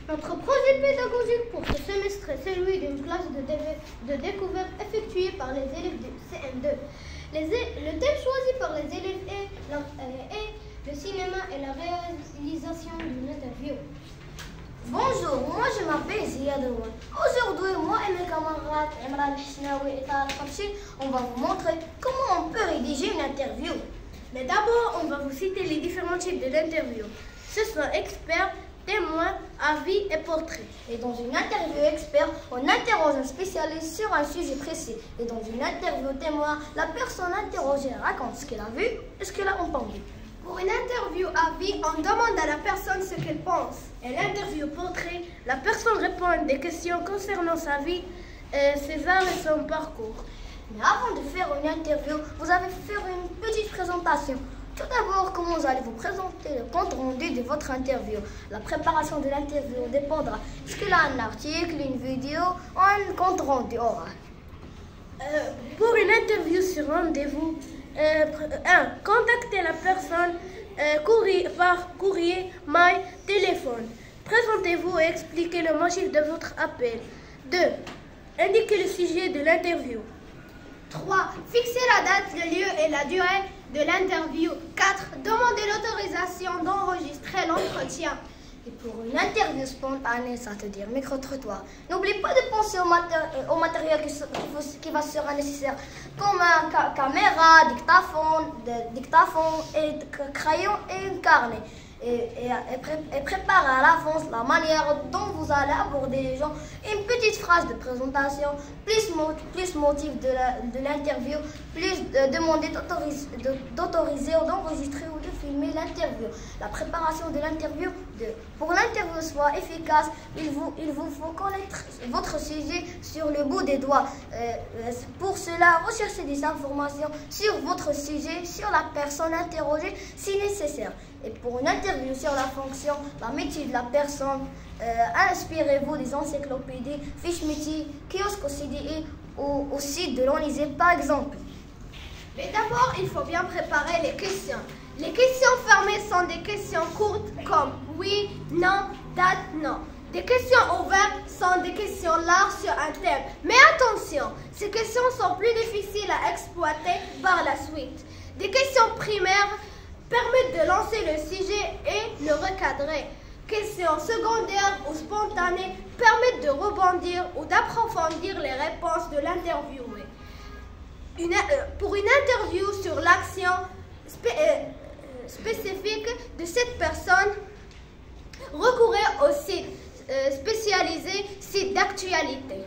Notre projet pédagogique pour ce semestre est celui d'une classe de découverte effectuée par les élèves du CM2. Le thème choisi par les élèves est le cinéma et la réalisation d'une interview. Bonjour, moi je m'appelle Ziad Aouad. Aujourd'hui, moi et mes camarades Emran Hsnaoui et Tariq Hamchi, on va vous montrer comment on peut rédiger une interview. Mais d'abord, on va vous citer les différents types de l'interview. Ce sont experts, témoins, avis et portraits. Et dans une interview expert, on interroge un spécialiste sur un sujet précis. Et dans une interview témoin, la personne interrogée raconte ce qu'elle a vu et ce qu'elle a entendu. Pour une interview avis, on demande à la personne ce qu'elle pense. Et l'interview portrait, la personne répond à des questions concernant sa vie, ses arts et son parcours. Mais avant de faire une interview, vous allez faire une petite présentation. Tout d'abord, comment vous allez vous présenter le compte rendu de votre interview. La préparation de l'interview dépendra. Est-ce qu'il y a un article, une vidéo ou un compte rendu oral? Pour une interview sur rendez-vous, 1. Contactez la personne par courrier, mail, téléphone. Présentez-vous et expliquez le motif de votre appel. 2. Indiquez le sujet de l'interview. 3. Fixez la date, le lieu et la durée de l'interview. 4. Demandez l'autorisation d'enregistrer l'entretien. Et pour une interview spontanée, c'est-à-dire micro-trottoir, n'oubliez pas de penser au matériel qui va sera nécessaire, comme caméra, dictaphone, et crayon et un carnet. Et préparez à l'avance la manière dont vous allez aborder les gens. Une petite phrase de présentation, plus motif de l'interview, plus demander d'autoriser ou d'enregistrer ou de filmer l'interview. La préparation de l'interview. Pour l'interview soit efficace, il vous faut connaître votre sujet sur le bout des doigts. Pour cela, recherchez des informations sur votre sujet, sur la personne interrogée si nécessaire. Et pour une interview sur la fonction, la métier de la personne, inspirez-vous des encyclopédies, fiches métiers, kiosques au CDI ou au site de l'ONISE par exemple. Mais d'abord, il faut bien préparer les questions. Les questions fermées sont des questions courtes comme oui, non, date, non. Des questions ouvertes sont des questions larges sur un thème. Mais attention, ces questions sont plus difficiles à exploiter par la suite. Des questions primaires permettent de lancer le sujet et le recadrer. Questions secondaires ou spontanées permettent de rebondir ou d'approfondir les réponses de l'interviewé. Pour une interview sur l'action spécifique de cette personne, recourez au site spécialisé, site d'actualité.